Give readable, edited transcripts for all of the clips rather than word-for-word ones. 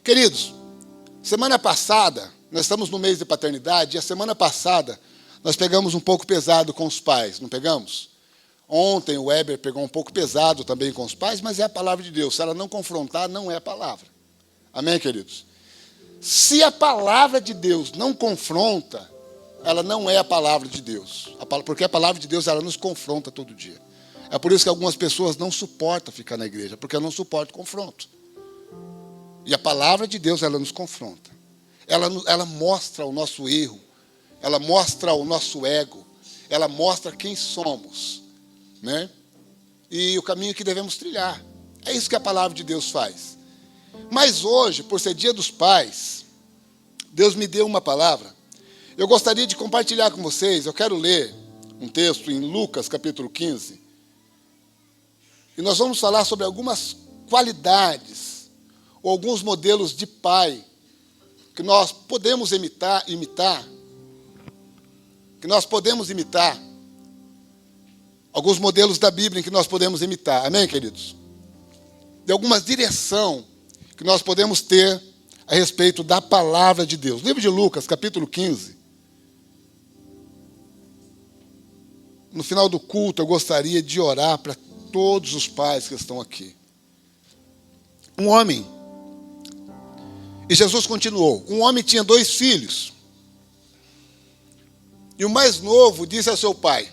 Queridos, semana passada, nós estamos no mês de paternidade, e a semana passada nós pegamos um pouco pesado com os pais, não pegamos? Ontem o Weber pegou um pouco pesado também com os pais, mas é a palavra de Deus. Se ela não confrontar, não é a palavra. Amém, queridos? Se a palavra de Deus não confronta, ela não é a palavra de Deus. Porque a palavra de Deus, ela nos confronta todo dia. É por isso que algumas pessoas não suportam ficar na igreja, porque não suportam confronto. E a palavra de Deus, ela nos confronta. Ela mostra o nosso erro, ela mostra o nosso ego, ela mostra quem somos, né? E o caminho que devemos trilhar. É isso que a palavra de Deus faz. Mas hoje, por ser dia dos pais, Deus me deu uma palavra. Eu gostaria de compartilhar com vocês, eu quero ler um texto em Lucas, capítulo 15. E nós vamos falar sobre algumas qualidades, ou alguns modelos de pai, que nós podemos imitar, que nós podemos imitar, alguns modelos da Bíblia em que nós podemos imitar, amém, queridos? De alguma direção que nós podemos ter a respeito da palavra de Deus. Livro de Lucas, capítulo 15. No final do culto, eu gostaria de orar para todos os pais que estão aqui. Um homem, e Jesus continuou, um homem tinha 2 filhos. E o mais novo disse ao seu pai: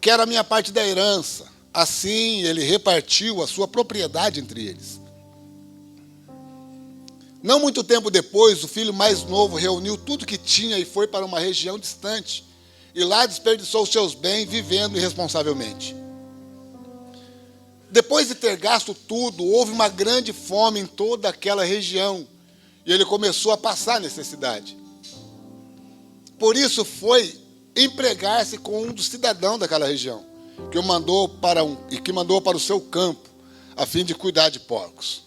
quero a minha parte da herança. Assim ele repartiu a sua propriedade entre eles. Não muito tempo depois, o filho mais novo reuniu tudo que tinha e foi para uma região distante. E lá desperdiçou os seus bens vivendo irresponsavelmente. Depois de ter gasto tudo, houve uma grande fome em toda aquela região. E ele começou a passar necessidade. Por isso foi empregar-se com um dos cidadãos daquela região, que mandou para o seu campo, a fim de cuidar de porcos.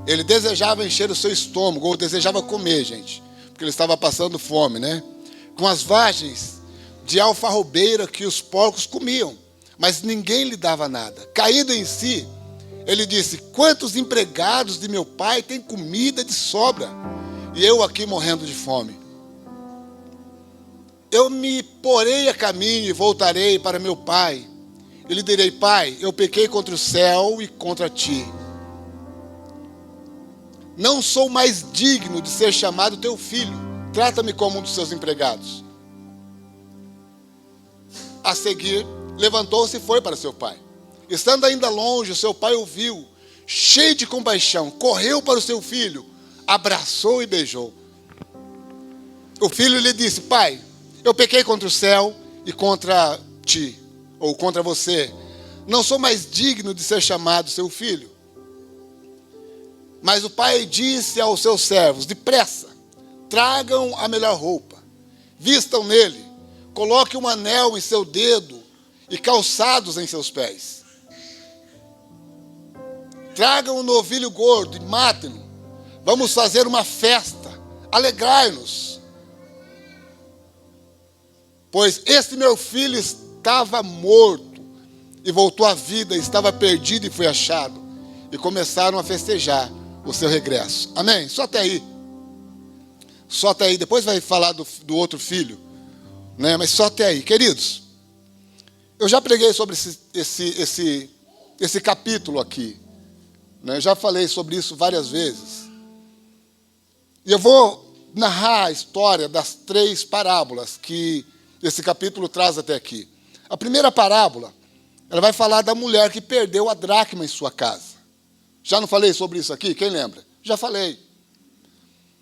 Ele desejava encher o seu estômago, ou desejava comer, gente, porque ele estava passando fome, né? Com as vagens de alfarrobeira que os porcos comiam, mas ninguém lhe dava nada. Caído em si, ele disse: quantos empregados de meu pai têm comida de sobra, e eu aqui morrendo de fome? Eu me porei a caminho e voltarei para meu pai. E lhe direi: pai, eu pequei contra o céu e contra ti. Não sou mais digno de ser chamado teu filho. Trata-me como um dos seus empregados. A seguir, levantou-se e foi para seu pai. Estando ainda longe, seu pai o viu, cheio de compaixão, correu para o seu filho, abraçou e beijou. O filho lhe disse: pai, eu pequei contra o céu e contra ti, ou contra você. Não sou mais digno de ser chamado seu filho. Mas o pai disse aos seus servos: depressa, tragam a melhor roupa, vistam nele, coloquem um anel em seu dedo e calçados em seus pés. Tragam um novilho gordo e matem-no. Vamos fazer uma festa, alegrai-nos. Pois este meu filho estava morto e voltou à vida, estava perdido e foi achado. E começaram a festejar o seu regresso. Amém? Só até aí. Só até aí. Depois vai falar do outro filho, né? Mas só até aí. Queridos, eu já preguei sobre esse capítulo aqui, né? Eu já falei sobre isso várias vezes. E eu vou narrar a história das 3 parábolas que esse capítulo traz até aqui. A primeira parábola, ela vai falar da mulher que perdeu a dracma em sua casa. Já não falei sobre isso aqui? Quem lembra? Já falei.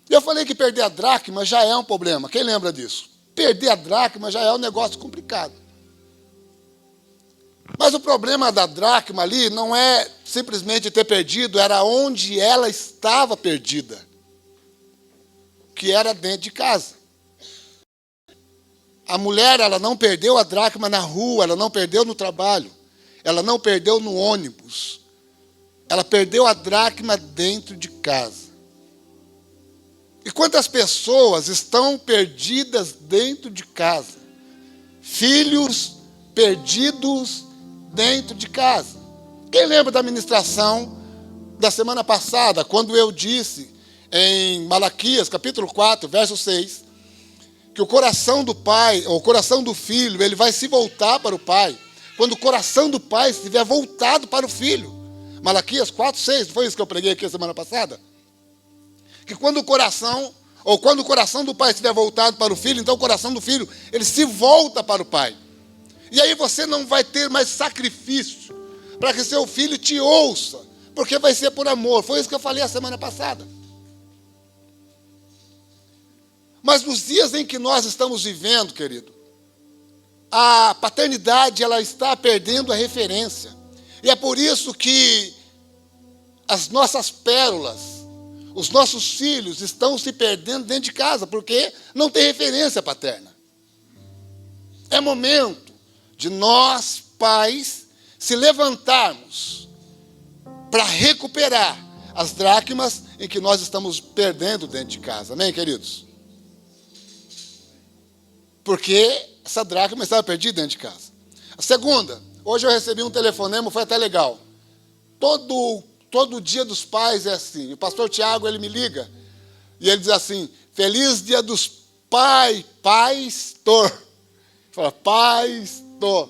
Eu falei que perder a dracma já é um problema. Quem lembra disso? Perder a dracma já é um negócio complicado. Mas o problema da dracma ali não é simplesmente ter perdido, era onde ela estava perdida, que era dentro de casa. A mulher, ela não perdeu a dracma na rua, ela não perdeu no trabalho, ela não perdeu no ônibus. Ela perdeu a dracma dentro de casa. E quantas pessoas estão perdidas dentro de casa? Filhos perdidos dentro de casa. Quem lembra da ministração da semana passada, quando eu disse em Malaquias, capítulo 4, verso 6, que o coração do pai, ou o coração do filho, ele vai se voltar para o pai, quando o coração do pai estiver voltado para o filho. Malaquias 4, 6, não foi isso que eu preguei aqui a semana passada? Que quando o coração do pai estiver voltado para o filho, então o coração do filho, ele se volta para o pai. E aí você não vai ter mais sacrifício para que seu filho te ouça, porque vai ser por amor. Foi isso que eu falei a semana passada. Mas nos dias em que nós estamos vivendo, querido, a paternidade, ela está perdendo a referência. E é por isso que as nossas pérolas, os nossos filhos estão se perdendo dentro de casa, porque não tem referência paterna. É momento de nós, pais, se levantarmos para recuperar as dracmas em que nós estamos perdendo dentro de casa. Amém, queridos? Porque essa dracma estava perdida dentro de casa. A segunda, hoje eu recebi um telefonema, foi até legal. Todo dia dos pais é assim. O pastor Tiago, ele me liga e ele diz assim: feliz dia dos pastor. Fala, pastor.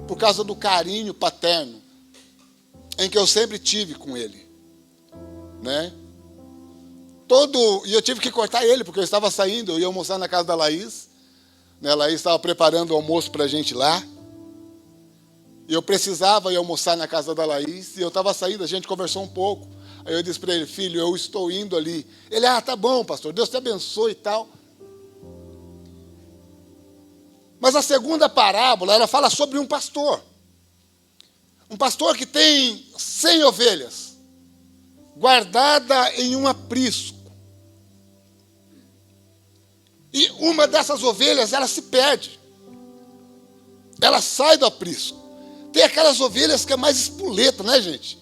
Por causa do carinho paterno em que eu sempre tive com ele. Né? E eu tive que cortar ele, porque eu estava saindo, eu ia almoçar na casa da Laís. Né? A Laís estava preparando o almoço para a gente lá. E eu precisava ir almoçar na casa da Laís, e eu estava saindo, a gente conversou um pouco. Aí eu disse para ele: filho, eu estou indo ali. Ele: tá bom, pastor, Deus te abençoe e tal. Mas a segunda parábola, ela fala sobre um pastor. Um pastor que tem 100 ovelhas, guardada em um aprisco. E uma dessas ovelhas, ela se perde. Ela sai do aprisco. Tem aquelas ovelhas que é mais espoleta, né, gente?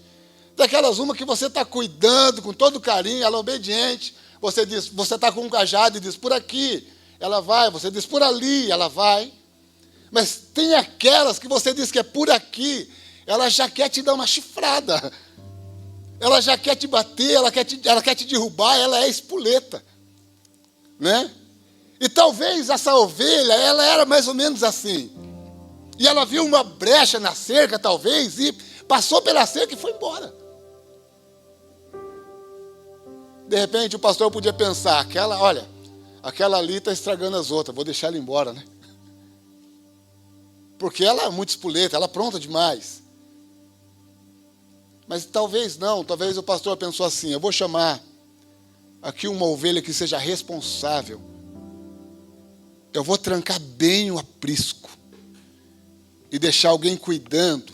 Tem aquelas uma que você está cuidando com todo carinho, ela é obediente. Você está com um cajado e diz: por aqui, ela vai. Você diz: por ali, ela vai. Mas tem aquelas que você diz que é por aqui, ela já quer te dar uma chifrada. Ela já quer te bater, ela quer te derrubar, ela é espoleta. Né? E talvez essa ovelha, ela era mais ou menos assim. E ela viu uma brecha na cerca, talvez, e passou pela cerca e foi embora. De repente, o pastor podia pensar: aquela ali está estragando as outras, vou deixar ela embora, né? Porque ela é muito espoleta, ela é pronta demais. Mas talvez não, talvez o pastor pensou assim: eu vou chamar aqui uma ovelha que seja responsável. Eu vou trancar bem o aprisco e deixar alguém cuidando,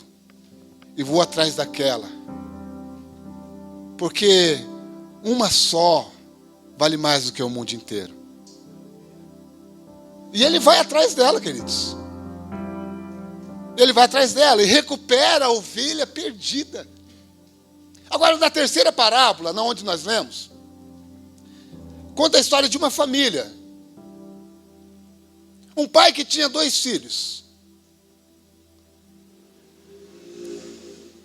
e vou atrás daquela. Porque uma só vale mais do que o mundo inteiro. E ele vai atrás dela, queridos. Ele vai atrás dela e recupera a ovelha perdida. Agora, na terceira parábola, na onde nós lemos, conta a história de uma família. Um pai que tinha 2 filhos.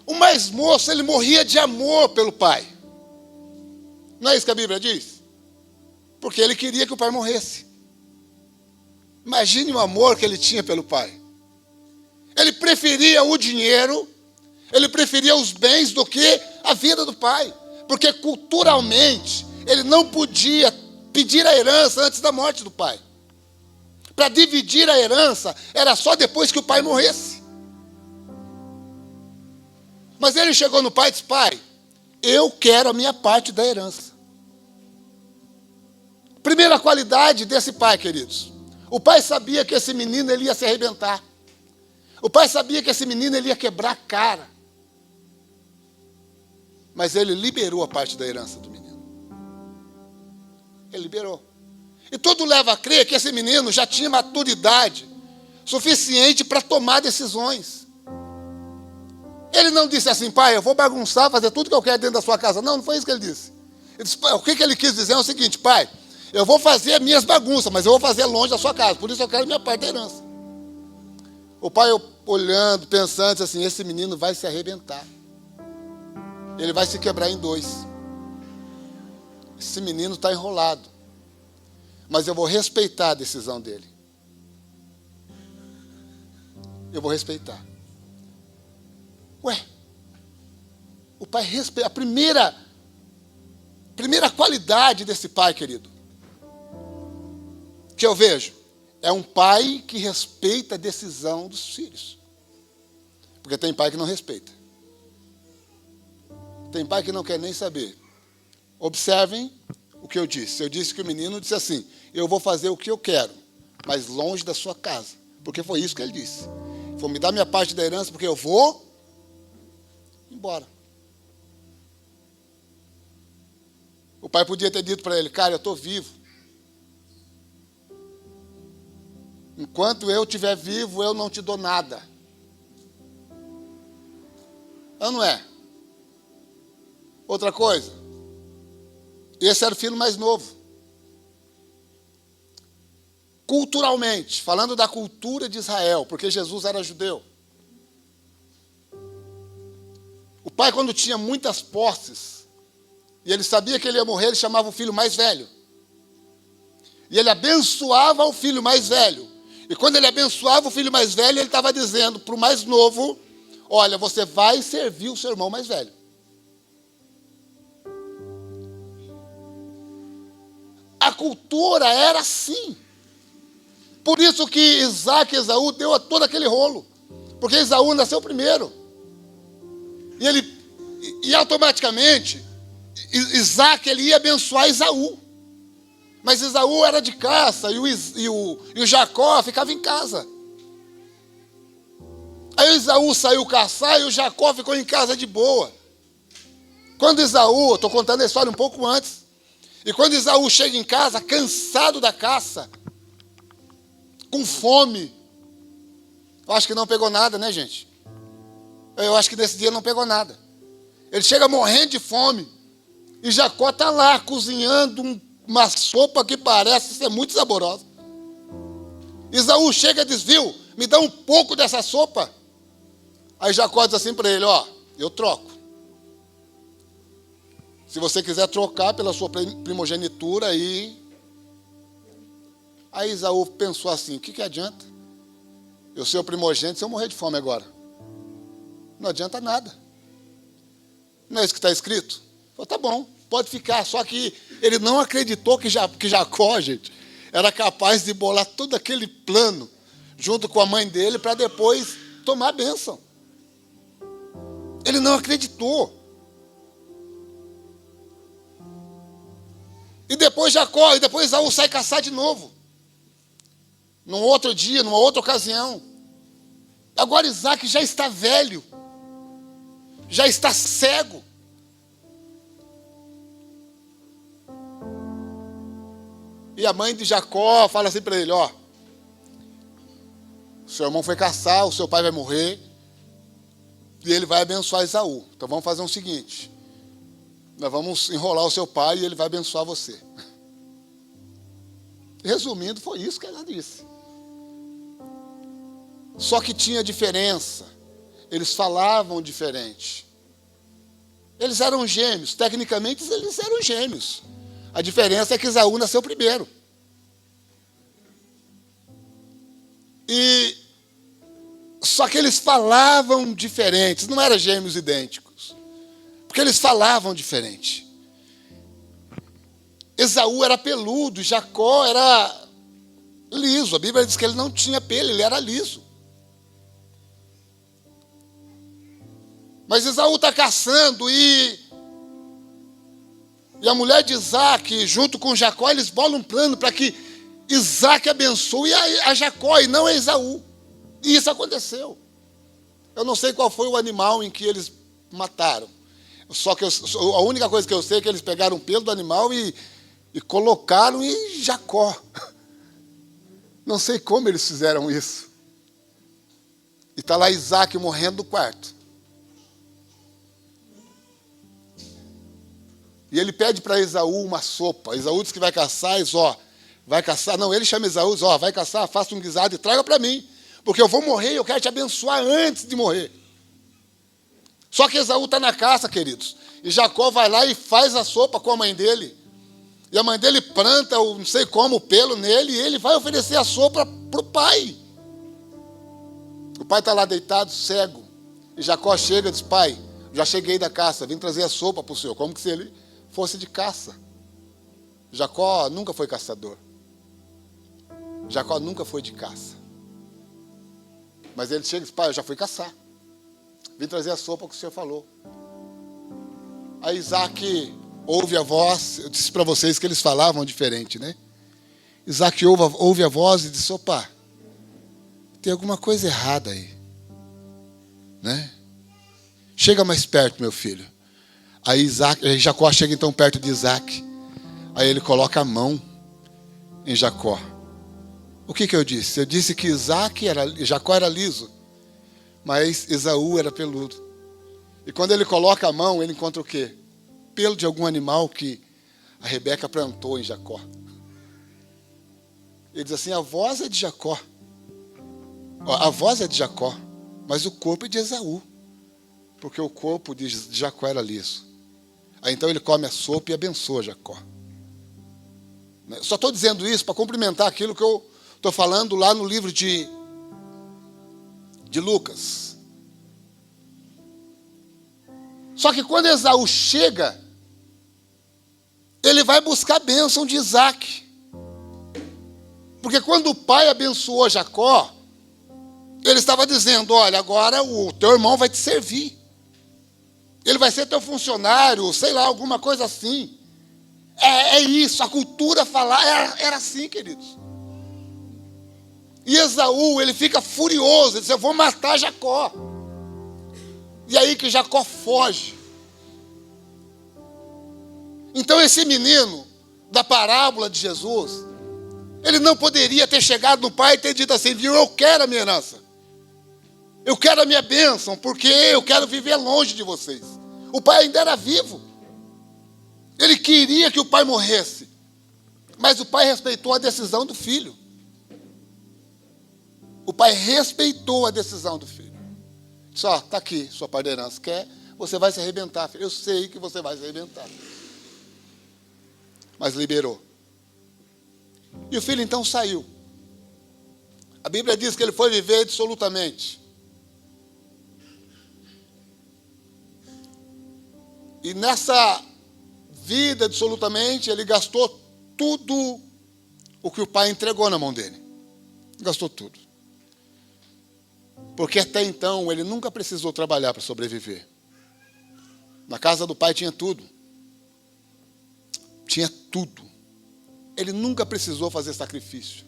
O mais moço, ele morria de amor pelo pai. Não é isso que a Bíblia diz? Porque ele queria que o pai morresse. Imagine o amor que ele tinha pelo pai. Ele preferia o dinheiro, ele preferia os bens do que a vida do pai. Porque culturalmente, ele não podia pedir a herança antes da morte do pai. Para dividir a herança, era só depois que o pai morresse. Mas ele chegou no pai e disse: pai, eu quero a minha parte da herança. Primeira qualidade desse pai, queridos. O pai sabia que esse menino ele ia se arrebentar. O pai sabia que esse menino ele ia quebrar a cara. Mas ele liberou a parte da herança do menino. Ele liberou. E tudo leva a crer que esse menino já tinha maturidade suficiente para tomar decisões. Ele não disse assim: pai, eu vou bagunçar, fazer tudo que eu quero dentro da sua casa. Não foi isso que ele disse. Ele disse: pai, o que ele quis dizer é o seguinte: pai, eu vou fazer as minhas bagunças, mas eu vou fazer longe da sua casa, por isso eu quero minha parte da herança. O pai olhando, pensando, disse assim: esse menino vai se arrebentar. ele vai se quebrar em dois. Esse menino está enrolado. Mas eu vou respeitar a decisão dele. Eu vou respeitar. Ué, o pai respeita. A primeira qualidade desse pai, querido, que eu vejo, é um pai que respeita a decisão dos filhos. Porque tem pai que não respeita. Tem pai que não quer nem saber. Observem o que eu disse. Eu disse que o menino disse assim: eu vou fazer o que eu quero, mas longe da sua casa. Porque foi isso que ele disse. Vou me dar minha parte da herança, porque eu vou embora. O pai podia ter dito para ele: cara, eu estou vivo. Enquanto eu estiver vivo, eu não te dou nada. Ou não é? Outra coisa. Esse era o filho mais novo. Culturalmente, falando da cultura de Israel, porque Jesus era judeu. O pai, quando tinha muitas posses, e ele sabia que ele ia morrer, ele chamava o filho mais velho. E ele abençoava o filho mais velho. E quando ele abençoava o filho mais velho, ele estava dizendo para o mais novo: olha, você vai servir o seu irmão mais velho. A cultura era assim. Por isso que Isaac e Esaú deu a todo aquele rolo. Porque Esaú nasceu primeiro. E automaticamente, Isaac ele ia abençoar Esaú. Mas Esaú era de caça e o Jacó ficava em casa. Aí Esaú saiu caçar e o Jacó ficou em casa de boa. Quando Esaú, estou contando a história um pouco antes, e quando Esaú chega em casa, cansado da caça, com fome, eu acho que não pegou nada, né, gente? Eu acho que nesse dia não pegou nada. Ele chega morrendo de fome, e Jacó está lá cozinhando uma sopa que parece ser muito saborosa. Esaú chega e diz: viu, me dá um pouco dessa sopa. Aí Jacó diz assim para ele: ó, eu troco. Se você quiser trocar pela sua primogenitura aí. Aí Esaú pensou assim: o que adianta? Eu ser o primogênito se eu morrer de fome agora. Não adianta nada. Não é isso que está escrito? Falou: tá bom, pode ficar. Só que ele não acreditou que Jacó, gente, era capaz de bolar todo aquele plano junto com a mãe dele para depois tomar a bênção. Ele não acreditou. E depois Esaú sai caçar de novo. Num outro dia, numa outra ocasião. Agora Isaac já está velho. Já está cego. E a mãe de Jacó fala assim para ele: ó, seu irmão foi caçar, o seu pai vai morrer, e ele vai abençoar Esaú. Então vamos fazer o seguinte: nós vamos enrolar o seu pai e ele vai abençoar você. Resumindo, foi isso que ela disse. Só que tinha diferença. Eles falavam diferente. Eles eram gêmeos. Tecnicamente, eles eram gêmeos. A diferença é que Esaú nasceu primeiro. Só que eles falavam diferentes. Não eram gêmeos idênticos. Porque eles falavam diferente. Esaú era peludo, Jacó era liso. A Bíblia diz que ele não tinha pelo, ele era liso. Mas Esaú está caçando e a mulher de Isaac, junto com Jacó, eles bolam um plano para que Isaac abençoe a Jacó e não a Esaú. E isso aconteceu. Eu não sei qual foi o animal em que eles mataram. Só que a única coisa que eu sei é que eles pegaram o pelo do animal e colocaram em Jacó. Não sei como eles fizeram isso. E está lá Isaac morrendo no quarto. E ele pede para Esaú uma sopa. Esaú diz que vai caçar, vai caçar. Não, ele chama Esaú, diz: vai caçar, faça um guisado e traga para mim. Porque eu vou morrer e eu quero te abençoar antes de morrer. Só que Esaú está na caça, queridos. E Jacó vai lá e faz a sopa com a mãe dele. E a mãe dele planta, não sei como, o pelo nele, e ele vai oferecer a sopa para o pai. O pai está lá deitado, cego. E Jacó chega e diz: pai, já cheguei da caça, vim trazer a sopa para o senhor. Como que se ele fosse de caça. Jacó nunca foi caçador. Jacó nunca foi de caça. Mas ele chega e diz: pai, eu já fui caçar. Vim trazer a sopa que o senhor falou. Aí Isaac ouve a voz. Eu disse para vocês que eles falavam diferente, né? Isaac ouve a voz e diz: opa, tem alguma coisa errada aí, né? Chega mais perto, meu filho. Aí Jacó chega então perto de Isaac. Aí ele coloca a mão em Jacó. O que eu disse? Eu disse que Jacó era liso, mas Esaú era peludo. E quando ele coloca a mão, ele encontra o quê? Pelo de algum animal que a Rebeca plantou em Jacó. Ele diz assim: a voz é de Jacó. A voz é de Jacó, mas o corpo é de Esaú. Porque o corpo de Jacó era liso. Aí então ele come a sopa e abençoa Jacó. Só estou dizendo isso para complementar aquilo que eu estou falando lá no livro de Lucas. Só que quando Esaú chega, ele vai buscar a bênção de Isaac. Porque quando o pai abençoou Jacó, ele estava dizendo: olha, agora o teu irmão vai te servir. Ele vai ser teu funcionário, sei lá, alguma coisa assim. É isso, a cultura era assim, queridos. E Esaú, ele fica furioso, ele diz: eu vou matar Jacó. E aí que Jacó foge. Então esse menino da parábola de Jesus, ele não poderia ter chegado no pai e ter dito assim: viu, eu quero a minha herança. Eu quero a minha bênção, porque eu quero viver longe de vocês. O pai ainda era vivo. Ele queria que o pai morresse. Mas o pai respeitou a decisão do filho. O pai respeitou a decisão do filho. Só, está aqui, sua parte da herança. Quer? Você vai se arrebentar, filho. Eu sei que você vai se arrebentar. Mas liberou. E o filho então saiu. A Bíblia diz que ele foi viver dissolutamente. E nessa vida absolutamente, ele gastou tudo o que o pai entregou na mão dele. Gastou tudo. Porque até então ele nunca precisou trabalhar para sobreviver. Na casa do pai tinha tudo. Tinha tudo. Ele nunca precisou fazer sacrifício.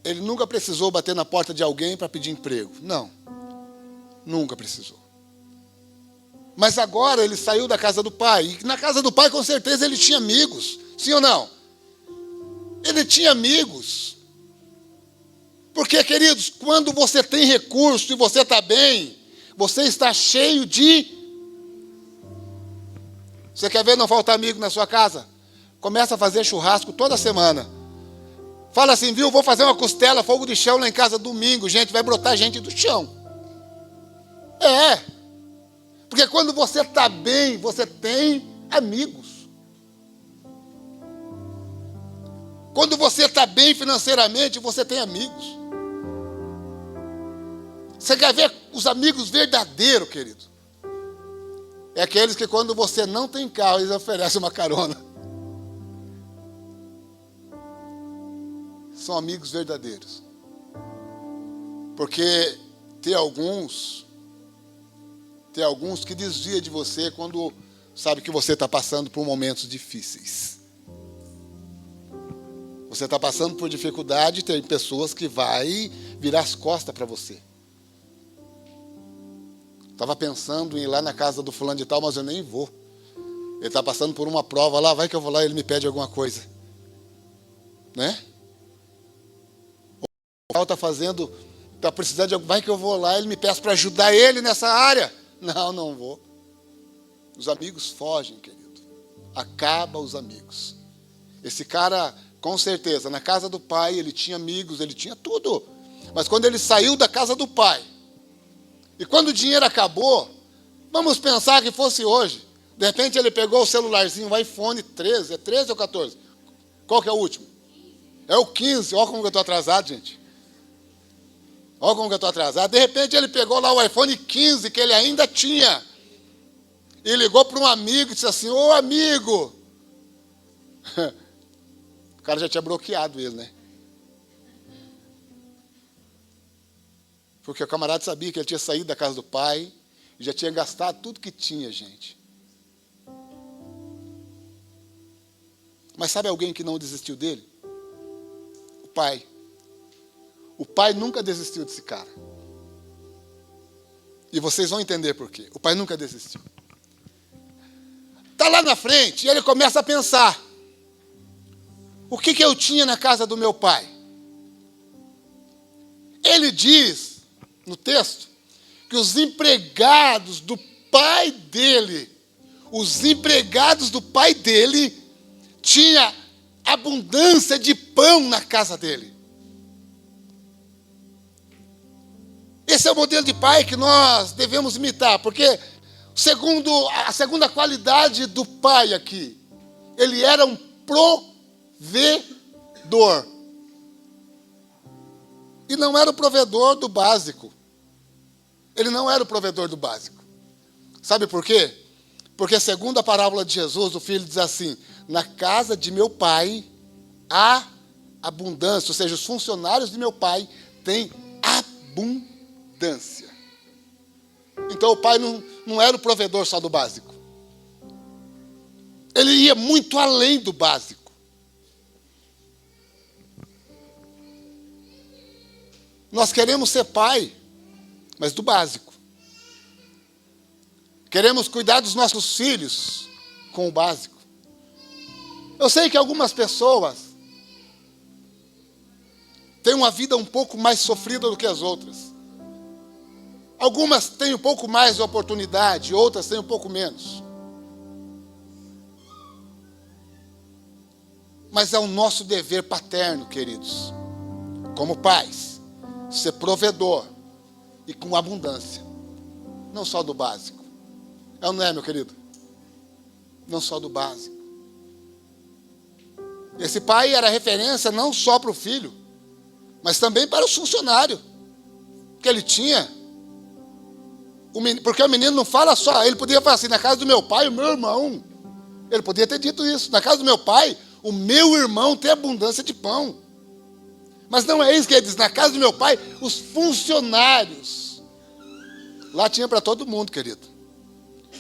Ele nunca precisou bater na porta de alguém para pedir emprego. Não. Nunca precisou. Mas agora ele saiu da casa do pai. E na casa do pai, com certeza, ele tinha amigos. Sim ou não? Ele tinha amigos. Porque, queridos, quando você tem recurso e você está bem, você está cheio de... Você quer ver não faltar amigo na sua casa? Começa a fazer churrasco toda semana. Fala assim: viu, vou fazer uma costela, fogo de chão lá em casa domingo. Gente, vai brotar gente do chão. Porque quando você está bem, você tem amigos. Quando você está bem financeiramente, você tem amigos. Você quer ver os amigos verdadeiros, querido? É aqueles que quando você não tem carro, eles oferecem uma carona. São amigos verdadeiros. Porque tem alguns que desviam de você quando sabe que você está passando por momentos difíceis. Você está passando por dificuldade, tem pessoas que vai virar as costas para você. Estava pensando em ir lá na casa do fulano de tal, mas eu nem vou. Ele está passando por uma prova lá, vai que eu vou lá e ele me pede alguma coisa. Né? O está fazendo, está precisando de algo, vai que eu vou lá e ele me peça para ajudar ele nessa área. Não, não vou. Os amigos fogem, querido. Acaba os amigos. Esse cara, com certeza, na casa do pai, ele tinha amigos, ele tinha tudo. Mas quando ele saiu da casa do pai, e quando o dinheiro acabou, vamos pensar que fosse hoje, De repente ele pegou o celularzinho, o iPhone 13, é 13 ou 14? Qual que é o último? É o 15, olha como que eu estou atrasado, gente. Olha como que eu estou atrasado. De repente ele pegou lá o iPhone 15, que ele ainda tinha, e ligou para um amigo e disse assim, ô amigo. O cara já tinha bloqueado ele, né? Porque o camarada sabia que ele tinha saído da casa do pai e já tinha gastado tudo que tinha, gente. Mas sabe alguém que não desistiu dele? O pai. O pai nunca desistiu desse cara. E vocês vão entender por quê. O pai nunca desistiu. Está lá na frente e ele começa a pensar. O que eu tinha na casa do meu pai? Ele diz, no texto, que os empregados do pai dele, tinha abundância de pão na casa dele. Esse é o modelo de pai que nós devemos imitar, porque a segunda qualidade do pai aqui, ele era um provedor. E não era o provedor do básico. Ele não era o provedor do básico. Sabe por quê? Porque segundo a parábola de Jesus, o filho diz assim, na casa de meu pai há abundância, ou seja, os funcionários de meu pai têm abundância. Então o pai não era o provedor só do básico. Ele ia muito além do básico. Nós queremos ser pai, mas do básico. Queremos cuidar dos nossos filhos com o básico. Eu sei que algumas pessoas têm uma vida um pouco mais sofrida do que as outras. Algumas têm um pouco mais de oportunidade, outras têm um pouco menos. Mas é o nosso dever paterno, queridos, como pais, ser provedor e com abundância, não só do básico. É ou não é, meu querido? Não só do básico. Esse pai era referência não só para o filho, mas também para os funcionários que ele tinha. Porque o menino não fala só, ele podia falar assim, na casa do meu pai, o meu irmão. Ele podia ter dito isso, na casa do meu pai, o meu irmão tem abundância de pão. Mas não é isso que ele diz, na casa do meu pai, os funcionários. Lá tinha para todo mundo, querido.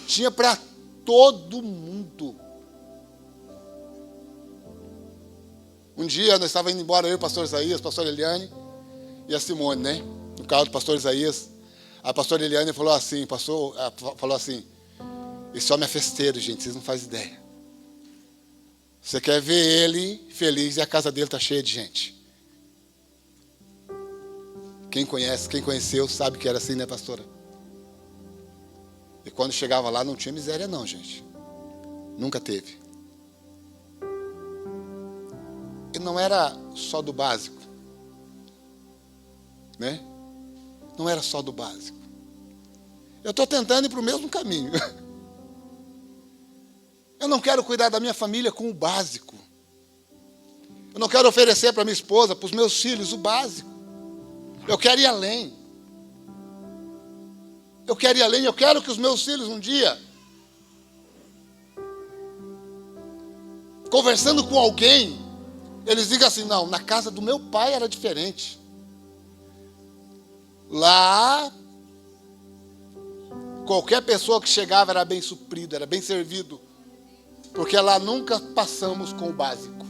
Tinha para todo mundo. Um dia nós estávamos indo embora, eu e o pastor Isaías, a pastora Eliane e a Simone, né? No carro do pastor Isaías. A pastora Eliane falou assim, esse homem é festeiro, gente, vocês não fazem ideia. Você quer ver ele feliz e a casa dele está cheia de gente. Quem conheceu, sabe que era assim, né, pastora? E quando chegava lá, não tinha miséria não, gente. Nunca teve. E não era só do básico. Né? Não era só do básico. Eu estou tentando ir para o mesmo caminho. Eu não quero cuidar da minha família com o básico. Eu não quero oferecer para minha esposa, para os meus filhos, o básico. Eu quero ir além. Eu quero que os meus filhos um dia, conversando com alguém, eles digam assim, não, na casa do meu pai era diferente. Lá, qualquer pessoa que chegava era bem suprido, era bem servido. Porque lá nunca passamos com o básico.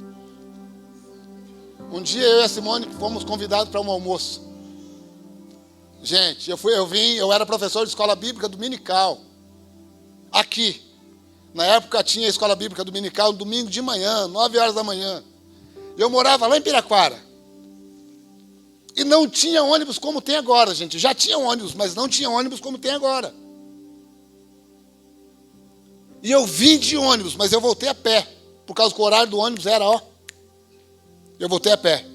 Um dia eu e a Simone fomos convidados para um almoço. Gente, eu era professor de escola bíblica dominical. Aqui. Na época tinha escola bíblica dominical, domingo de manhã, 9 horas da manhã. Eu morava lá em Piraquara. E não tinha ônibus como tem agora, gente. Já tinha ônibus, mas não tinha ônibus como tem agora. E eu vim de ônibus, mas eu voltei a pé. Por causa que o horário do ônibus era, eu voltei a pé.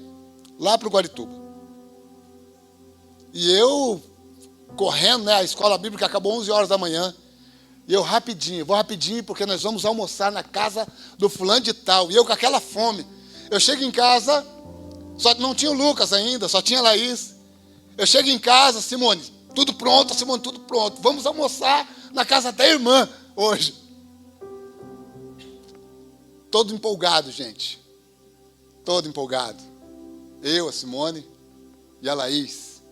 Lá para o Guarituba. E eu, correndo, né? A escola bíblica acabou 11 horas da manhã. E eu vou rapidinho, porque nós vamos almoçar na casa do fulano de tal. E eu com aquela fome. Eu chego em casa, só não tinha o Lucas ainda, só tinha a Laís. Eu chego em casa, Simone, tudo pronto, Simone, tudo pronto. Vamos almoçar na casa da irmã hoje. Todo empolgado, gente. Todo empolgado. Eu, a Simone e a Laís.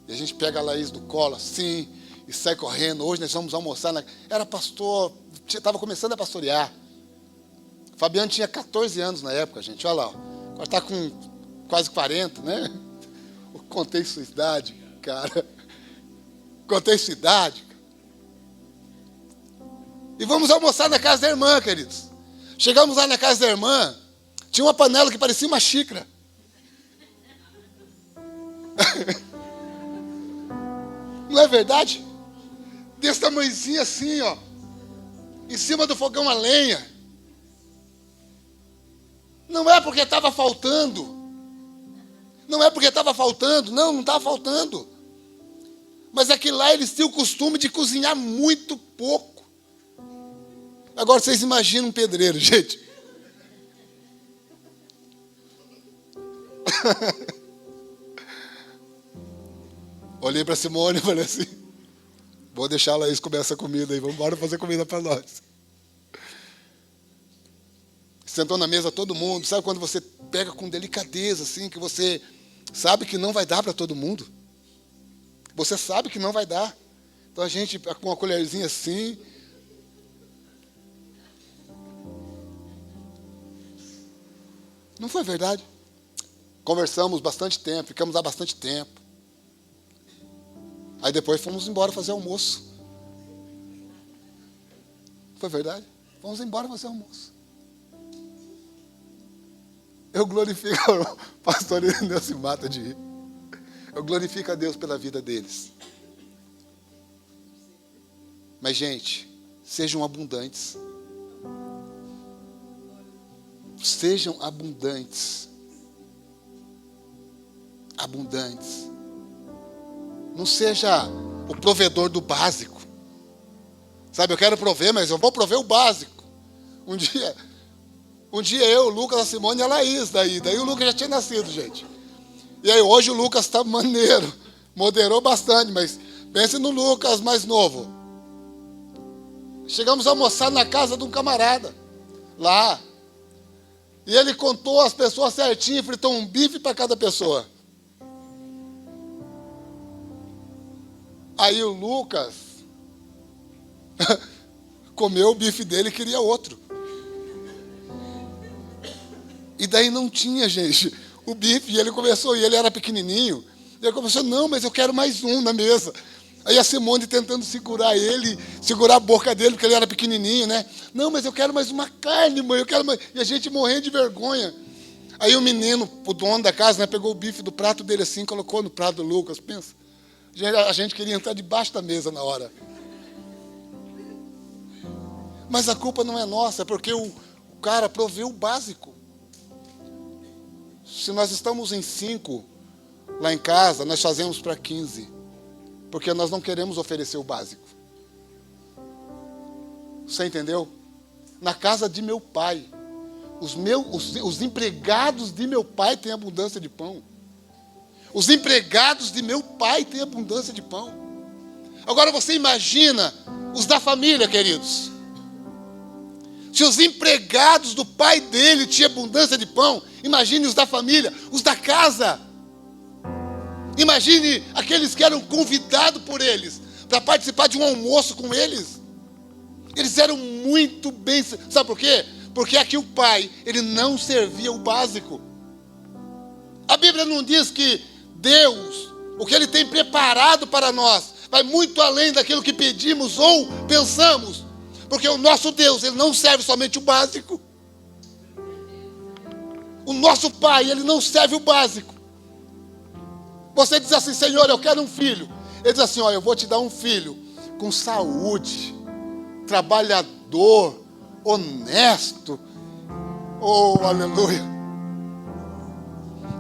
E a gente pega a Laís do colo assim e sai correndo. Hoje nós vamos almoçar. Era pastor, estava começando a pastorear. Fabiano tinha 14 anos na época, gente. Olha lá. Agora está com quase 40, né? Eu contei sua idade, cara. Contei sua idade. E vamos almoçar na casa da irmã, queridos. Chegamos lá na casa da irmã. Tinha uma panela que parecia uma xícara. Não é verdade? Desse tamanhozinho assim, ó. Em cima do fogão a lenha. Não é porque estava faltando. Não é porque estava faltando. Não estava faltando. Mas é que lá eles tinham o costume de cozinhar muito pouco. Agora vocês imaginam um pedreiro, gente. Olhei para Simone e falei assim, vou deixar a Laís comer essa comida aí, vamos embora fazer comida para nós. Sentou na mesa todo mundo, sabe quando você pega com delicadeza, assim, que você sabe que não vai dar para todo mundo? Você sabe que não vai dar. Então a gente, com uma colherzinha assim... Não foi verdade? Conversamos bastante tempo, ficamos lá bastante tempo. Aí depois fomos embora fazer almoço. Foi verdade? Fomos embora fazer almoço. Eu glorifico, o pastor Irineu se mata de rir. Eu glorifico a Deus pela vida deles. Mas, gente, sejam abundantes. Sejam abundantes. Abundantes. Não seja o provedor do básico. Sabe, eu quero prover, mas eu vou prover o básico. Um dia eu, o Lucas, a Simone e a Laís, daí o Lucas já tinha nascido, gente. E aí hoje o Lucas está maneiro, moderou bastante, mas pense no Lucas mais novo. Chegamos a almoçar na casa de um camarada, lá. E ele contou as pessoas certinho, fritou um bife para cada pessoa. Aí o Lucas comeu o bife dele e queria outro. E daí não tinha, gente, o bife. E ele começou, e ele era pequenininho. E ele começou, não, mas eu quero mais um na mesa. Aí a Simone tentando segurar ele, segurar a boca dele, porque ele era pequenininho, né? Não, mas eu quero mais uma carne, mãe, eu quero mais... E a gente morrendo de vergonha. Aí o menino, o dono da casa, né, pegou o bife do prato dele assim, colocou no prato do Lucas, pensa. A gente queria entrar debaixo da mesa na hora. Mas a culpa não é nossa, é porque o cara proveu o básico. Se nós estamos em 5 lá em casa, nós fazemos para 15. Porque nós não queremos oferecer o básico. Você entendeu? Na casa de meu pai, os empregados de meu pai têm abundância de pão. Os empregados de meu pai têm abundância de pão. Agora você imagina os da família, queridos. Se os empregados do pai dele tinham abundância de pão, imagine os da família, os da casa. Imagine aqueles que eram convidados por eles para participar de um almoço com eles. Eles eram muito bem... Sabe por quê? Porque aqui o pai, ele não servia o básico. A Bíblia não diz que Deus, o que Ele tem preparado para nós, vai muito além daquilo que pedimos ou pensamos. Porque o nosso Deus, Ele não serve somente o básico. O nosso Pai, Ele não serve o básico. Você diz assim, Senhor, eu quero um filho. Ele diz assim, ó, eu vou te dar um filho com saúde, trabalhador, honesto. Oh, aleluia.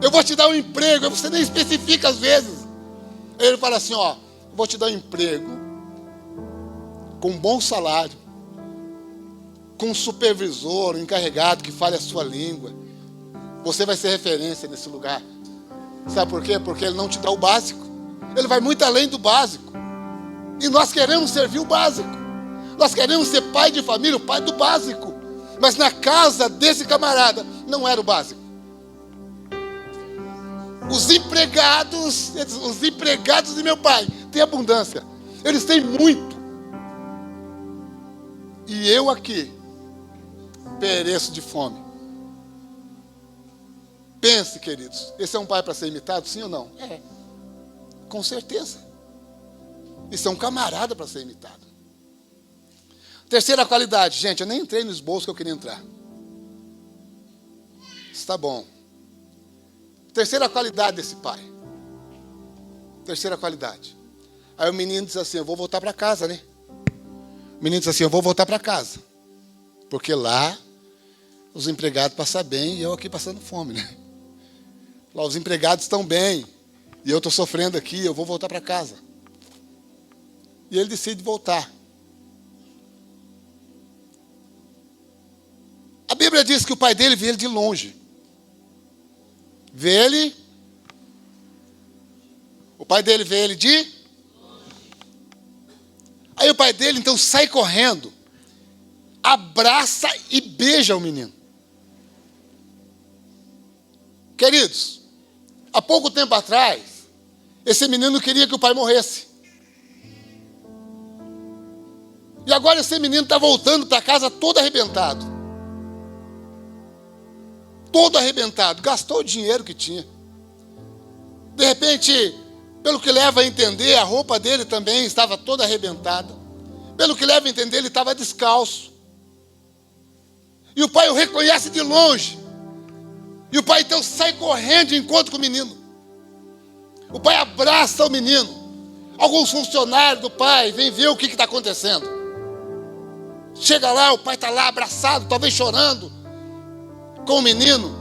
Eu vou te dar um emprego. Você nem especifica às vezes. Ele fala assim, ó, eu vou te dar um emprego com um bom salário, com um supervisor, um encarregado que fale a sua língua, você vai ser referência nesse lugar. Sabe por quê? Porque ele não te dá o básico. Ele vai muito além do básico. E nós queremos servir o básico. Nós queremos ser pai de família, o pai do básico. Mas na casa desse camarada não era o básico. Os empregados de meu pai têm abundância. Eles têm muito. E eu aqui pereço de fome. Pense, queridos, esse é um pai para ser imitado, sim ou não? É. Com certeza. Isso é um camarada para ser imitado. Terceira qualidade. Gente, eu nem entrei no esboço que eu queria entrar. Está bom. Terceira qualidade desse pai. Terceira qualidade. Aí o menino diz assim, eu vou voltar para casa, né? O menino diz assim, eu vou voltar para casa. Porque lá os empregados passam bem e eu aqui passando fome, né? Lá os empregados estão bem e eu estou sofrendo aqui, eu vou voltar para casa. E ele decide voltar. A Bíblia diz que o pai dele vê ele de longe. O pai dele vê ele de... Aí o pai dele então sai correndo, abraça e beija o menino. Queridos, há pouco tempo atrás, esse menino queria que o pai morresse. E agora esse menino está voltando para casa todo arrebentado. Todo arrebentado. Gastou o dinheiro que tinha. De repente, pelo que leva a entender, a roupa dele também estava toda arrebentada. Pelo que leva a entender, ele estava descalço. E o pai o reconhece de longe. E o pai então sai correndo de encontro com o menino. O pai abraça o menino. Alguns funcionários do pai vêm ver o que está acontecendo. Chega lá, o pai está lá abraçado, talvez chorando, com o menino.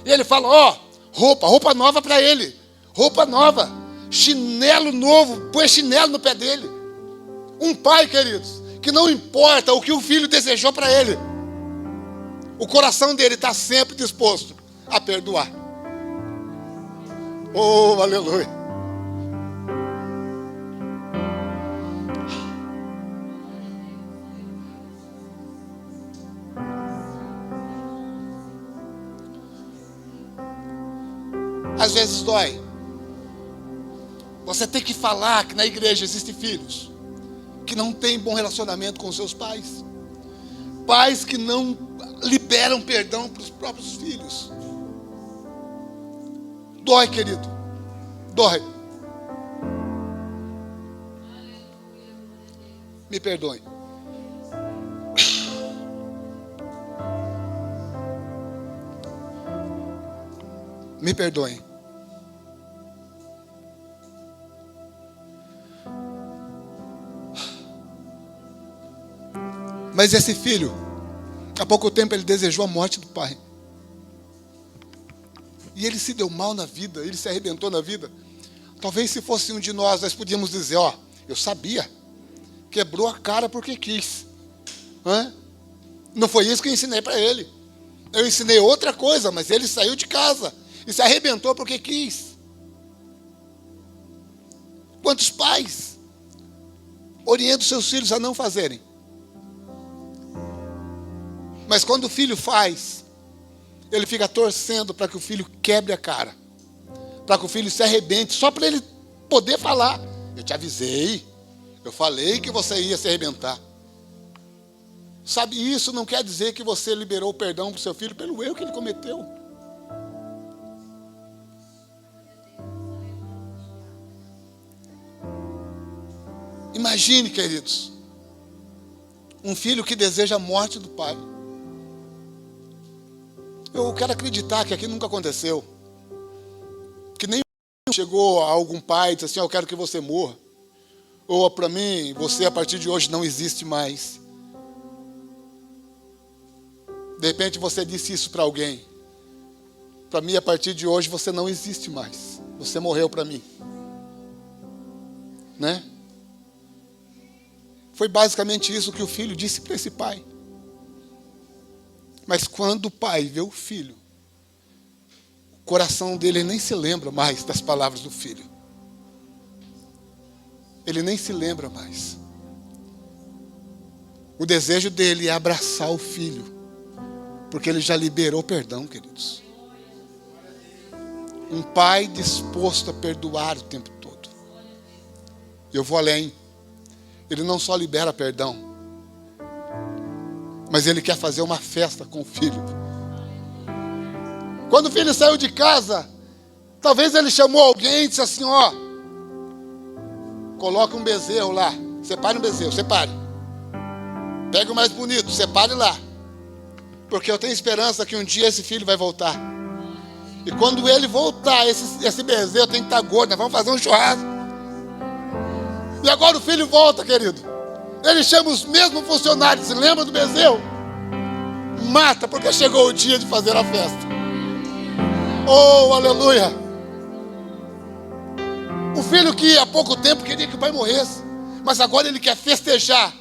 E ele fala, ó, roupa nova para ele. Roupa nova, chinelo novo, põe chinelo no pé dele. Um pai, queridos, que não importa o que o filho desejou para ele. O coração dele está sempre disposto a perdoar. Oh, aleluia. Às vezes dói. Você tem que falar que na igreja existem filhos que não têm bom relacionamento com os seus pais. Pais que não liberam perdão para os próprios filhos. Dói, querido. Dói. Me perdoe. Me perdoem. Mas esse filho, há pouco tempo ele desejou a morte do pai. E ele se deu mal na vida, ele se arrebentou na vida. Talvez se fosse um de nós podíamos dizer, ó, eu sabia. Quebrou a cara porque quis. Não foi isso que eu ensinei para ele. Eu ensinei outra coisa, mas ele saiu de casa e se arrebentou porque quis. Quantos pais orientam seus filhos a não fazerem? Mas quando o filho faz, ele fica torcendo para que o filho quebre a cara. Para que o filho se arrebente, só para ele poder falar. Eu te avisei, eu falei que você ia se arrebentar. Sabe, isso não quer dizer que você liberou o perdão para o seu filho pelo erro que ele cometeu. Imagine, queridos, um filho que deseja a morte do pai. Eu quero acreditar que aqui nunca aconteceu. Que nem chegou a algum pai e disse assim, eu quero que você morra. Ou para mim, você a partir de hoje não existe mais. De repente você disse isso para alguém. Para mim, a partir de hoje, você não existe mais. Você morreu para mim. Né? Foi basicamente isso que o filho disse para esse pai. Mas quando o pai vê o filho, o coração dele nem se lembra mais das palavras do filho. Ele nem se lembra mais. O desejo dele é abraçar o filho, porque ele já liberou perdão, queridos. Um pai disposto a perdoar o tempo todo. Eu vou além. Ele não só libera perdão, mas ele quer fazer uma festa com o filho. Quando o filho saiu de casa, talvez ele chamou alguém e disse assim, ó, coloca um bezerro lá, separe um bezerro, separe. Pega o mais bonito, separe lá. Porque eu tenho esperança que um dia esse filho vai voltar. E quando ele voltar, esse bezerro tem que estar gordo, nós vamos fazer um churrasco. E agora o filho volta, querido. Ele chama os mesmos funcionários, se lembra do bezerro? Mata, porque chegou o dia de fazer a festa. Oh, aleluia! O filho que há pouco tempo queria que o pai morresse, mas agora ele quer festejar.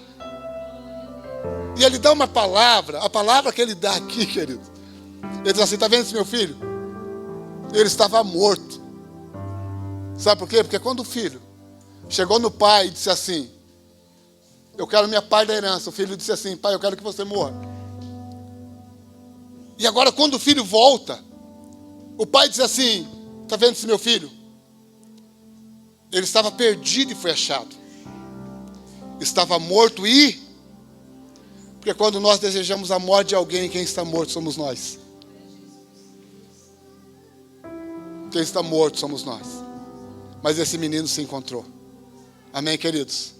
E ele dá uma palavra, a palavra que ele dá aqui, querido. Ele diz assim, está vendo esse meu filho? Ele estava morto. Sabe por quê? Porque quando o filho chegou no pai e disse assim, eu quero minha parte da herança. O filho disse assim, pai, eu quero que você morra. E agora quando o filho volta, o pai diz assim, está vendo esse meu filho? Ele estava perdido e foi achado. Estava morto e... Porque quando nós desejamos a morte de alguém, quem está morto somos nós. Quem está morto somos nós. Mas esse menino se encontrou. Amém, queridos?